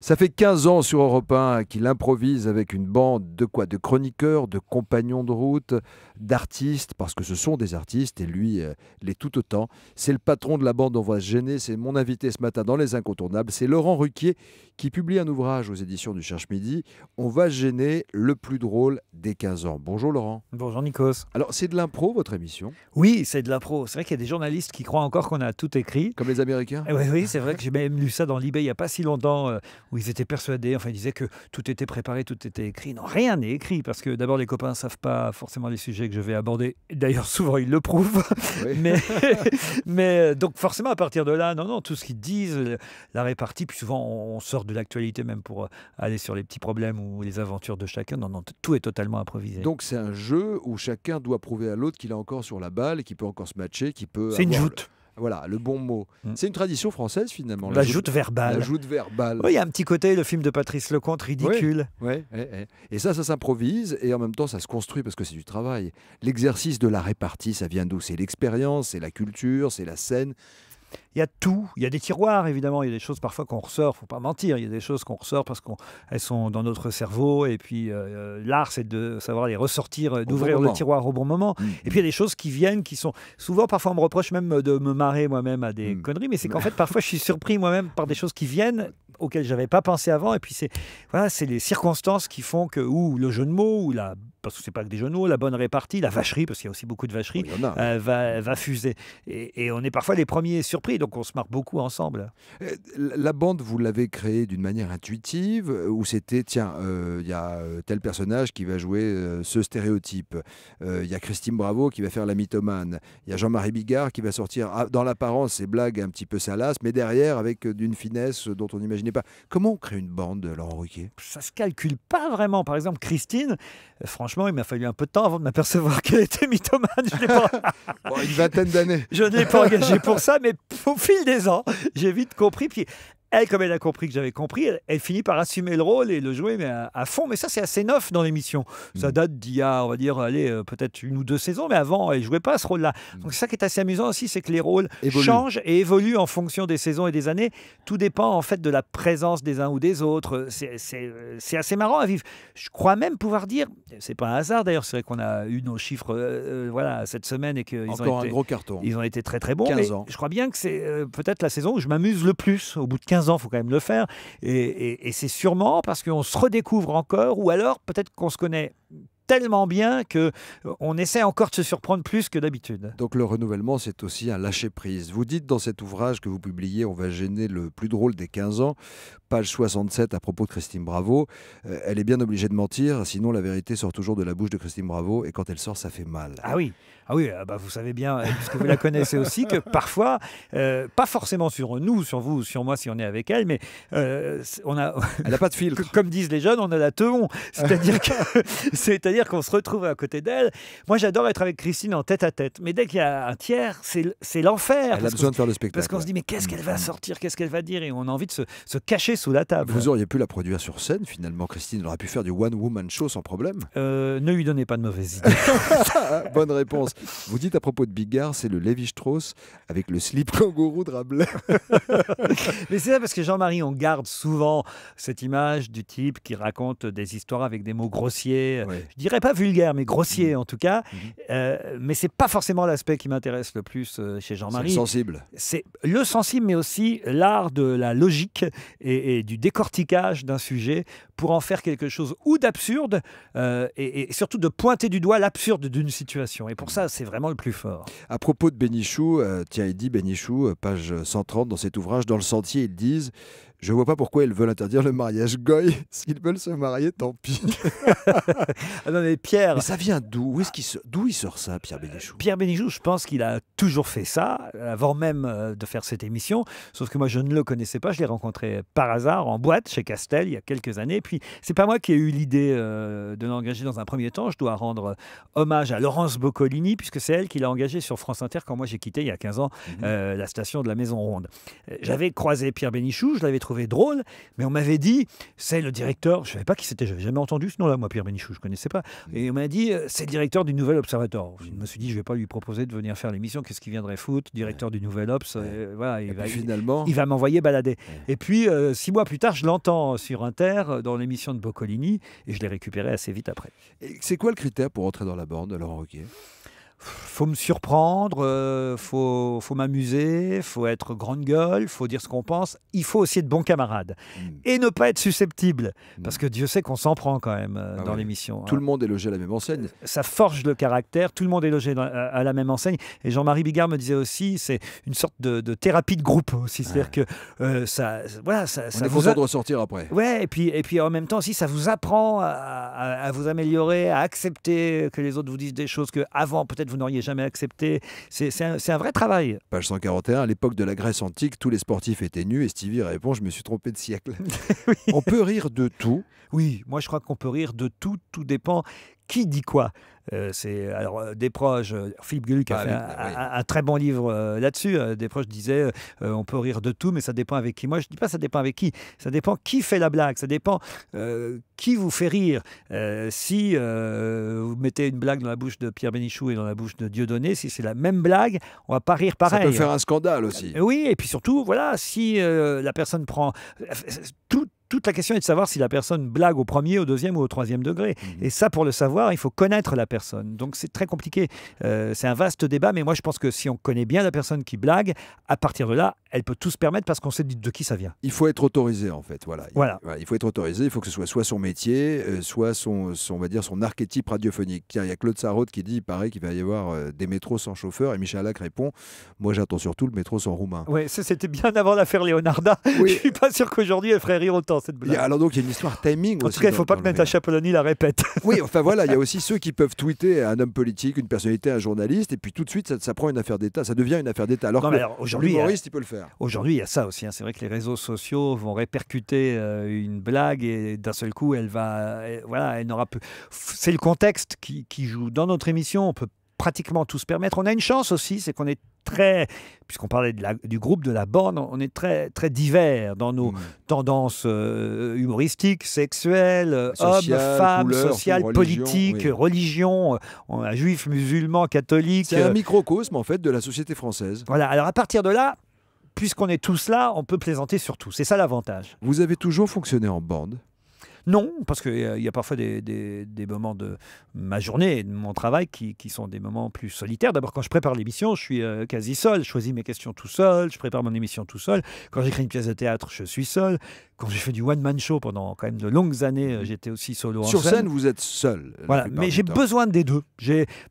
Ça fait 15 ans sur Europe 1 qu'il improvise avec une bande de quoi? De chroniqueurs, de compagnons de route, d'artistes, parce que ce sont des artistes et lui l'est tout autant. C'est le patron de la bande On va se gêner, c'est mon invité ce matin dans Les Incontournables. C'est Laurent Ruquier qui publie un ouvrage aux éditions du Cherche Midi. On va se gêner, le plus drôle des 15 ans. Bonjour Laurent. Bonjour Nikos. Alors c'est de l'impro votre émission? Oui, c'est de l'impro. C'est vrai qu'il y a des journalistes qui croient encore qu'on a tout écrit. Comme les Américains? Oui, c'est vrai que j'ai même lu ça dans l'eBay il n'y a pas si longtemps, où ils étaient persuadés, enfin ils disaient que tout était préparé, tout était écrit. Non, rien n'est écrit, parce que d'abord les copains ne savent pas forcément les sujets que je vais aborder. D'ailleurs souvent ils le prouvent. Oui. mais donc forcément à partir de là, non, tout ce qu'ils disent, la répartie, puis souvent on sort de l'actualité même pour aller sur les petits problèmes ou les aventures de chacun. Non, tout est totalement improvisé. Donc c'est un jeu où chacun doit prouver à l'autre qu'il est encore sur la balle, qu'il peut encore se matcher, qu'il peut C'est une avoir joute. voilà, le bon mot. C'est une tradition française finalement. La joute verbale. La joute verbale. Oui, il y a un petit côté, le film de Patrice Lecomte, ridicule. Ouais. Et ça s'improvise et en même temps ça se construit parce que c'est du travail. L'exercice de la répartie, ça vient d'où? C'est l'expérience, c'est la culture, c'est la scène. Il y a tout. Il y a des tiroirs, évidemment. Il y a des choses parfois qu'on ressort, il ne faut pas mentir. Il y a des choses qu'on ressort parce qu'elles sont dans notre cerveau. Et puis, l'art, c'est de savoir les ressortir, d'ouvrir le tiroir au bon moment. Et puis, il y a des choses qui viennent, qui sont... Souvent, parfois, on me reproche même de me marrer moi-même à des conneries. Mais c'est qu'en fait, parfois, je suis surpris moi-même par des choses qui viennent auxquelles je n'avais pas pensé avant. Et puis, c'est les circonstances qui font que, ou le jeu de mots, ou parce que ce n'est pas que des jeux de mots, la bonne répartie, la vacherie, parce qu'il y a aussi beaucoup de vacherie, va fuser. Et on est parfois les premiers surpris, donc on se marre beaucoup ensemble. La bande, vous l'avez créée d'une manière intuitive ou c'était, tiens, il y a tel personnage qui va jouer ce stéréotype, il y a Christine Bravo qui va faire la mythomane, il y a Jean-Marie Bigard qui va sortir dans l'apparence ses blagues un petit peu salaces, mais derrière avec d'une finesse dont on n'imaginait pas. Comment on crée une bande, Laurent Ruquier? Ça se calcule pas vraiment. Par exemple, Christine, franchement, il m'a fallu un peu de temps avant de m'apercevoir qu'elle était mythomane. Une vingtaine d'années. Je ne l'ai pas engagée pour ça, mais au fil des ans, j'ai vite compris. Puis elle, comme elle a compris que j'avais compris, elle finit par assumer le rôle et le jouer mais à fond. Mais ça, c'est assez neuf dans l'émission. Ça date d'il y a, on va dire, peut-être 1 ou 2 saisons, mais avant, elle ne jouait pas ce rôle-là. Donc c'est ça qui est assez amusant aussi, c'est que les rôles changent et évoluent en fonction des saisons et des années. Tout dépend en fait de la présence des uns ou des autres. C'est assez marrant à vivre. Je crois même pouvoir dire, c'est pas un hasard d'ailleurs, c'est vrai qu'on a eu nos chiffres cette semaine et qu'ils un gros carton. Ils ont été très très bons. 15 ans. Je crois bien que c'est peut-être la saison où je m'amuse le plus. Au bout de 15 ans, il faut quand même le faire. Et c'est sûrement parce qu'on se redécouvre encore, ou alors peut-être qu'on se connaît tellement bien qu'on essaie encore de se surprendre plus que d'habitude. Donc le renouvellement, c'est aussi un lâcher-prise. Vous dites dans cet ouvrage que vous publiez, On va gêner, le plus drôle des 15 ans, page 67 à propos de Christine Bravo, elle est bien obligée de mentir, sinon la vérité sort toujours de la bouche de Christine Bravo, et quand elle sort, ça fait mal. Ah oui, vous savez bien, puisque vous la connaissez aussi, que parfois, pas forcément sur nous, sur vous, sur moi si on est avec elle, mais elle n'a pas de filtre. Comme disent les jeunes, on a la teon. C'est-à-dire qu'on se retrouve à côté d'elle. Moi, j'adore être avec Christine en tête-à-tête, mais dès qu'il y a un tiers, c'est l'enfer. Elle a besoin de faire le spectacle. Parce qu'on se dit, mais qu'est-ce qu'elle va sortir, qu'est-ce qu'elle va dire, et on a envie de se cacher sous la table. Vous auriez pu la produire sur scène, finalement, Christine. Elle aurait pu faire du one-woman show sans problème. Ne lui donnez pas de mauvaises idées. Bonne réponse. Vous dites à propos de Bigard, c'est le Lévi-Strauss avec le slip kangourou de Rabelais. Mais c'est ça, parce que Jean-Marie, on garde souvent cette image du type qui raconte des histoires avec des mots grossiers. Ouais. Je dirais pas vulgaires, mais grossiers en tout cas. Mais c'est pas forcément l'aspect qui m'intéresse le plus chez Jean-Marie. C'est le sensible. C'est le sensible, mais aussi l'art de la logique et du décortiquage d'un sujet pour en faire quelque chose ou d'absurde et surtout de pointer du doigt l'absurde d'une situation. Et pour ça, c'est vraiment le plus fort. À propos de Bénichou, il dit Bénichou, page 130 dans cet ouvrage, dans le Sentier, ils disent « Je vois pas pourquoi ils veulent interdire le mariage goy. S'ils veulent se marier, tant pis. » Non mais Pierre... Mais ça vient d'où? D'où il sort ça, Pierre Bénichou? Pierre Bénichou, je pense qu'il a toujours fait ça, avant même de faire cette émission. Sauf que moi, je ne le connaissais pas. Je l'ai rencontré par hasard en boîte chez Castel il y a quelques années. Puis, c'est pas moi qui ai eu l'idée de l'engager dans un premier temps. Je dois rendre hommage à Laurence Boccolini, puisque c'est elle qui l'a engagé sur France Inter quand moi j'ai quitté il y a 15 ans la station de la Maison Ronde. J'avais croisé Pierre Bénichou, je l'avais trouvé trouvé drôle, mais on m'avait dit, c'est le directeur, je ne savais pas qui c'était, je n'avais jamais entendu ce nom-là, moi, Pierre Bénichou, je ne connaissais pas. Et on m'a dit, c'est le directeur du Nouvel Observateur. Je me suis dit, je ne vais pas lui proposer de venir faire l'émission, qu'est-ce qu'il viendrait foutre, directeur du Nouvel Obs, voilà, il va m'envoyer balader. Et puis, 6 mois plus tard, je l'entends sur Inter, dans l'émission de Boccolini, et je l'ai récupéré assez vite après. Et c'est quoi le critère pour entrer dans la bande, Laurent Ruquier? Faut me surprendre, faut m'amuser, faut être grande gueule, faut dire ce qu'on pense. Il faut aussi être bon camarade et ne pas être susceptible, parce que Dieu sait qu'on s'en prend quand même dans l'émission. Tout le monde est logé à la même enseigne. Ça forge le caractère, tout le monde est logé à la même enseigne. Et Jean-Marie Bigard me disait aussi, c'est une sorte de thérapie de groupe aussi. C'est-à-dire que ça est content de ressortir après. Ouais, et puis en même temps aussi, ça vous apprend à vous améliorer, à accepter que les autres vous disent des choses que avant peut-être vous n'auriez jamais accepté. C'est un vrai travail. Page 141, à l'époque de la Grèce antique, tous les sportifs étaient nus et Stevie répond, je me suis trompé de siècle. Oui. On peut rire de tout. Oui, moi je crois qu'on peut rire de tout, tout dépend qui dit quoi. Desproges, Philippe Gueluc a fait un très bon livre là-dessus. Desproges disait on peut rire de tout, mais ça dépend avec qui. Moi, je ne dis pas ça dépend avec qui. Ça dépend qui fait la blague. Ça dépend qui vous fait rire. Si vous mettez une blague dans la bouche de Pierre Bénichou et dans la bouche de Dieudonné, si c'est la même blague, on ne va pas rire pareil. Ça peut faire un scandale aussi. Oui, et puis surtout, voilà, si la personne prend... Toute la question est de savoir si la personne blague au premier, au deuxième ou au troisième degré. Et ça, pour le savoir, il faut connaître la personne. Donc c'est très compliqué. C'est un vaste débat, mais moi je pense que si on connaît bien la personne qui blague, à partir de là, elle peut tout se permettre parce qu'on sait de qui ça vient. Il faut être autorisé en fait. Voilà. Il faut être autorisé. Il faut que ce soit son métier, soit on va dire son archétype radiophonique. Tiens, il y a Claude Sarraute qui dit, il paraît qu'il va y avoir des métros sans chauffeur, et Michel Alac répond, moi j'attends surtout le métro sans roumain. Oui, ça c'était bien avant l'affaire Leonarda. Oui. Je suis pas sûr qu'aujourd'hui elle ferait rire autant cette blague. Alors donc il y a une histoire timing aussi. En tout cas, il ne faut pas que Natacha Polony la répète. Oui, enfin voilà, il y a aussi ceux qui peuvent tweeter à un homme politique, une personnalité, un journaliste, et puis tout de suite ça prend une affaire d'État, ça devient une affaire d'État. Alors que l'humoriste, il peut le faire. Aujourd'hui, il y a ça aussi. C'est vrai que les réseaux sociaux vont répercuter une blague et d'un seul coup, elle n'aura plus. C'est le contexte qui joue. Dans notre émission, on peut pratiquement tout se permettre. On a une chance aussi, c'est qu'on est puisqu'on parlait du groupe de la bande, on est très, très divers dans nos tendances humoristiques, sexuelles, hommes, femmes, sociales, politiques, religion, on a juifs, musulmans, catholiques. C'est un microcosme en fait de la société française. Voilà, alors à partir de là, puisqu'on est tous là, on peut plaisanter sur tout. C'est ça l'avantage. Vous avez toujours fonctionné en bande ? Non, parce qu'il y a parfois des moments de ma journée et de mon travail qui sont des moments plus solitaires. D'abord, quand je prépare l'émission, je suis quasi seul. Je choisis mes questions tout seul, je prépare mon émission tout seul. Quand j'écris une pièce de théâtre, je suis seul. Quand j'ai fait du one-man show pendant quand même de longues années, j'étais aussi solo en scène. Sur scène, vous êtes seul. Voilà, mais j'ai besoin des deux.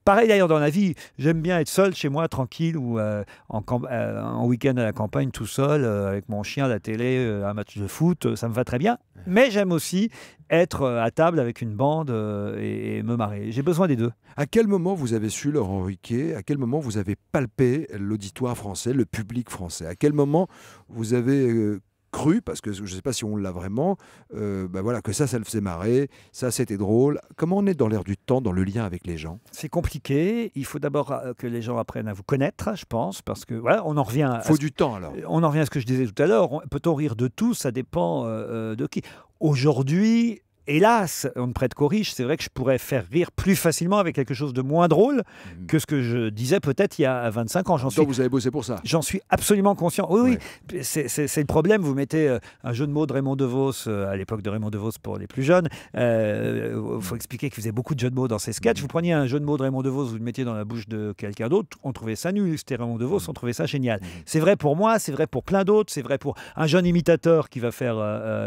Pareil d'ailleurs dans la vie, j'aime bien être seul chez moi, tranquille, ou en week-end à la campagne, tout seul, avec mon chien, la télé, un match de foot, ça me va très bien. Mais j'aime aussi être à table avec une bande et me marrer. J'ai besoin des deux. À quel moment vous avez su, Laurent Ruquier, à quel moment vous avez palpé l'auditoire français, le public français? À quel moment vous avez cru, parce que je ne sais pas si on l'a vraiment, que ça le faisait marrer, ça c'était drôle. Comment on est dans l'air du temps, dans le lien avec les gens? C'est compliqué. Il faut d'abord que les gens apprennent à vous connaître, je pense, parce que voilà, on en revient. Il faut du temps alors. On en revient à ce que je disais tout à l'heure. Peut-on rire de tout? Ça dépend de qui. Aujourd'hui, hélas, on ne prête qu'aux riches. C'est vrai que je pourrais faire rire plus facilement avec quelque chose de moins drôle que ce que je disais peut-être il y a 25 ans. Vous avez bossé pour ça. J'en suis absolument conscient. Oui, oui. C'est le problème. Vous mettez un jeu de mots de Raymond DeVos, à l'époque de Raymond DeVos pour les plus jeunes. Il faut expliquer qu'il faisait beaucoup de jeux de mots dans ses sketchs. Vous preniez un jeu de mots de Raymond DeVos, vous le mettiez dans la bouche de quelqu'un d'autre, on trouvait ça nul. C'était Raymond DeVos, on trouvait ça génial. C'est vrai pour moi, c'est vrai pour plein d'autres, c'est vrai pour un jeune imitateur qui va faire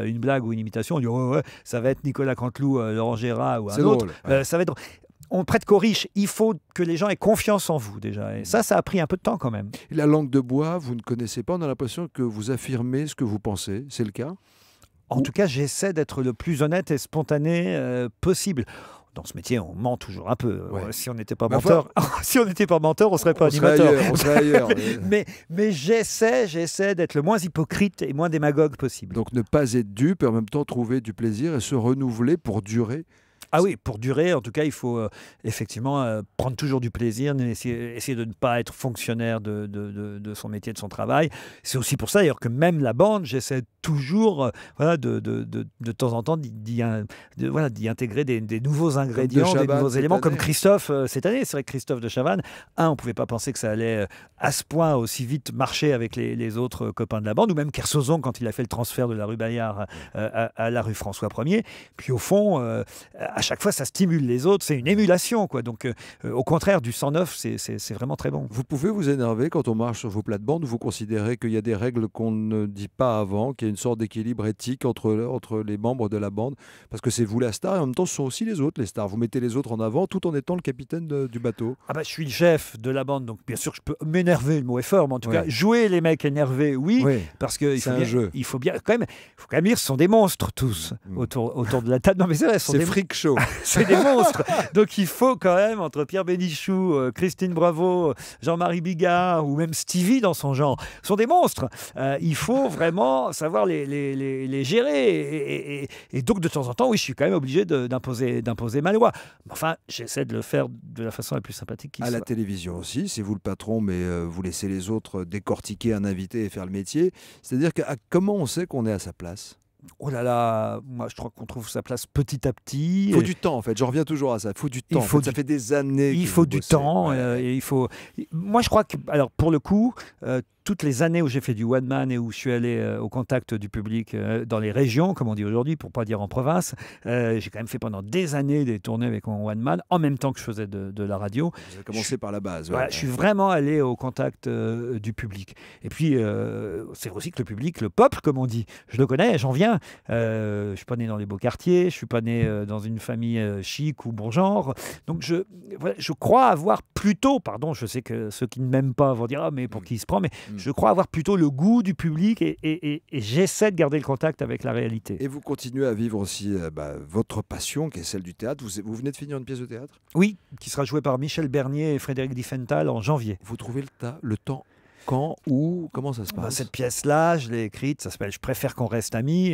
une blague ou une imitation. On dit ça va être Nicolas Canteloup, Laurent Gérard ou un autre. Ça va être... On prête qu'aux riches. Il faut que les gens aient confiance en vous déjà. Et ça a pris un peu de temps quand même. Et la langue de bois, vous ne connaissez pas. On a l'impression que vous affirmez ce que vous pensez. C'est le cas? En tout cas, j'essaie d'être le plus honnête et spontané possible. Dans ce métier, on ment toujours un peu. Si on n'était pas menteur, si on n'était pas menteur, on serait pas animateur. On serait ailleurs. mais j'essaie d'être le moins hypocrite et moins démagogue possible. Donc ne pas être dupe et en même temps trouver du plaisir et se renouveler pour durer. Ah oui, pour durer, en tout cas, il faut effectivement prendre toujours du plaisir, essayer de ne pas être fonctionnaire de son métier, de son travail. C'est aussi pour ça d'ailleurs que même la bande, j'essaie toujours voilà, de temps en temps d'y intégrer des nouveaux ingrédients, des nouveaux éléments, comme Christophe cette année. C'est vrai que Christophe de Chavannes, on ne pouvait pas penser que ça allait à ce point aussi vite marcher avec les autres copains de la bande, ou même Kersozon quand il a fait le transfert de la rue Bayard à la rue François 1er. Puis au fond, à chaque fois, ça stimule les autres, c'est une émulation, quoi. Donc au contraire, du 109, c'est vraiment très bon. Vous pouvez vous énerver quand on marche sur vos plates-bandes, ou vous considérez qu'il y a des règles qu'on ne dit pas avant, qu'il y a une sorte d'équilibre éthique entre les membres de la bande, parce que c'est vous la star et en même temps ce sont aussi les autres les stars. Vous mettez les autres en avant tout en étant le capitaine du bateau. Ah bah, je suis le chef de la bande, donc bien sûr je peux m'énerver, le mot est fort, mais en tout cas jouer les mecs énervés, oui. Parce que il faut quand même dire, ce sont des monstres tous autour de la table. Non mais c'est vrai, c'est freak show. C'est des monstres. Donc il faut quand même, entre Pierre Bénichou, Christine Bravo, Jean-Marie Bigard ou même Stevie dans son genre, sont des monstres. Il faut vraiment savoir les gérer. Et donc de temps en temps, oui, je suis quand même obligé d'imposer ma loi. Enfin, j'essaie de le faire de la façon la plus sympathique qui soit. À la télévision aussi, c'est vous le patron, mais vous laissez les autres décortiquer un invité et faire le métier. C'est-à-dire comment on sait qu'on est à sa place ? Oh là là, moi je crois qu'on trouve sa place petit à petit. Il faut du temps en fait, je reviens toujours à ça, il faut du temps. Ça fait des années. Il faut du temps, et il faut... Moi je crois que, alors pour le coup, toutes les années où j'ai fait du one man et où je suis allé au contact du public dans les régions, comme on dit aujourd'hui, pour ne pas dire en province, j'ai quand même fait pendant des années des tournées avec mon one man, en même temps que je faisais de la radio. Vous avez commencé par la base. Je suis vraiment allé au contact du public. Et puis, c'est aussi que le public, le peuple, comme on dit, je le connais, j'en viens. Je ne suis pas né dans les beaux quartiers, je ne suis pas né dans une famille chic ou bon genre. Donc, je crois avoir plutôt, pardon, je sais que ceux qui ne m'aiment pas vont dire « Ah, mais pour qui il se prend ?» Mais je crois avoir plutôt le goût du public et j'essaie de garder le contact avec la réalité. Et vous continuez à vivre aussi votre passion, qui est celle du théâtre. Vous venez de finir une pièce de théâtre ? Oui, qui sera jouée par Michel Bernier et Frédéric Diffenthal en janvier. Vous trouvez le temps ? Quand, où, comment ça se passe ? Cette pièce-là, je l'ai écrite, ça s'appelle « Je préfère qu'on reste amis ».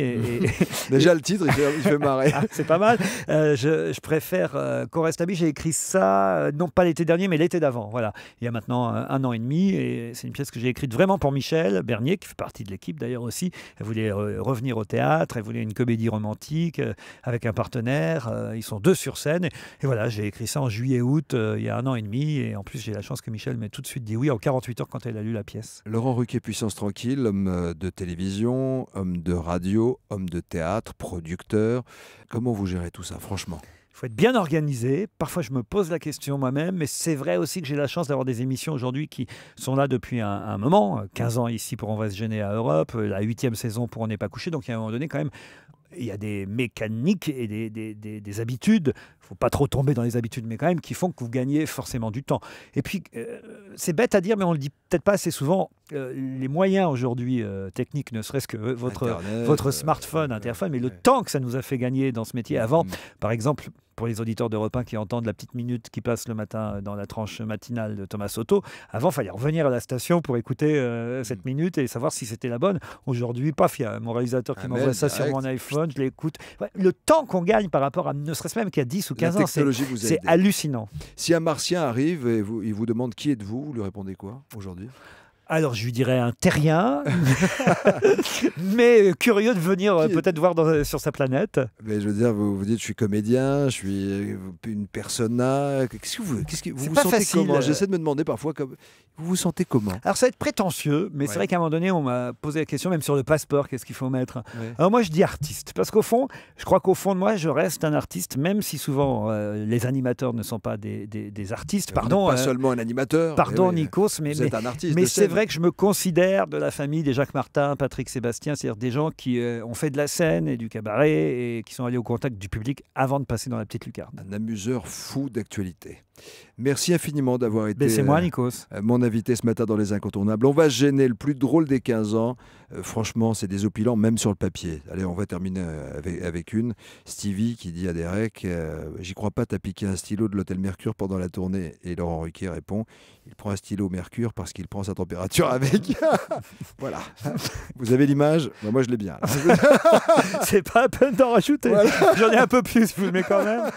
Déjà le titre, il fait marrer. C'est pas mal. Je préfère qu'on reste amis. J'ai écrit ça, non pas l'été dernier, mais l'été d'avant. Voilà. Il y a maintenant 1 an et demi. Et c'est une pièce que j'ai écrite vraiment pour Michel Bernier, qui fait partie de l'équipe d'ailleurs aussi. Elle voulait revenir au théâtre, elle voulait une comédie romantique avec un partenaire. Ils sont 2 sur scène. Et voilà, j'ai écrit ça en juillet-août, il y a 1 an et demi. Et en plus, j'ai la chance que Michel m'ait tout de suite dit oui en 48 heures quand elle a lu la pièce. Laurent Ruquier, Puissance Tranquille, homme de télévision, homme de radio, homme de théâtre, producteur. Comment vous gérez tout ça, franchement ? Il faut être bien organisé. Parfois, je me pose la question moi-même, mais c'est vrai aussi que j'ai la chance d'avoir des émissions aujourd'hui qui sont là depuis un moment. 15 ans ici pour On va se gêner à Europe, la 8e saison pour On n'est pas couché. Donc, il y a un moment donné, quand même, il y a des mécaniques et des habitudes, il ne faut pas trop tomber dans les habitudes, mais quand même, qui font que vous gagnez forcément du temps. Et puis, c'est bête à dire, mais on ne le dit peut-être pas assez souvent, les moyens aujourd'hui techniques, ne serait-ce que votre smartphone, interphone, mais le temps que ça nous a fait gagner dans ce métier. Avant, par exemple, pour les auditeurs d'Europe 1 qui entendent la petite minute qui passe le matin dans la tranche matinale de Thomas Soto, avant, il fallait revenir à la station pour écouter cette minute et savoir si c'était la bonne. Aujourd'hui, paf, il y a mon réalisateur qui m'envoie ça sur mon iPhone, je l'écoute. Ouais, le temps qu'on gagne par rapport à, ne serait-ce même qu'il y a 10 ou 15 ans, c'est hallucinant. Si un Martien arrive et il vous demande qui êtes-vous, vous lui répondez quoi aujourd'hui ? Alors, je lui dirais un terrien, mais curieux de venir peut-être voir sur sa planète. Mais je veux dire, vous dites, je suis comédien, je suis une persona. Qu'est-ce que vous vous sentez facile. Comment ? J'essaie de me demander parfois, vous vous sentez comment ? Alors, ça va être prétentieux, mais c'est vrai qu'à un moment donné, on m'a posé la question, même sur le passeport, qu'est-ce qu'il faut mettre ? Alors moi, je dis artiste, parce qu'au fond, je crois qu'au fond de moi, je reste un artiste, même si souvent les animateurs ne sont pas des artistes. Pardon. Pas seulement un animateur. Pardon, Nikos, mais vous êtes un artiste. Mais c'est vrai que je me considère de la famille des Jacques Martin, Patrick Sébastien, c'est-à-dire des gens qui ont fait de la scène et du cabaret et qui sont allés au contact du public avant de passer dans la petite lucarne. Un amuseur fou d'actualité. Merci infiniment d'avoir été C'est moi, Nikos. Mon invité ce matin dans Les Incontournables. On va se gêner, le plus drôle des 15 ans. Franchement, c'est désopilant, même sur le papier. Allez, on va terminer avec une. Stevie qui dit à Derek, j'y crois pas, t'as piqué un stylo de l'hôtel Mercure pendant la tournée. Et Laurent Ruquier répond, il prend un stylo Mercure parce qu'il prend sa température avec. Voilà. Vous avez l'image? Moi, je l'ai bien. C'est pas à peine d'en rajouter. Voilà. J'en ai un peu plus, je vous le mets quand même.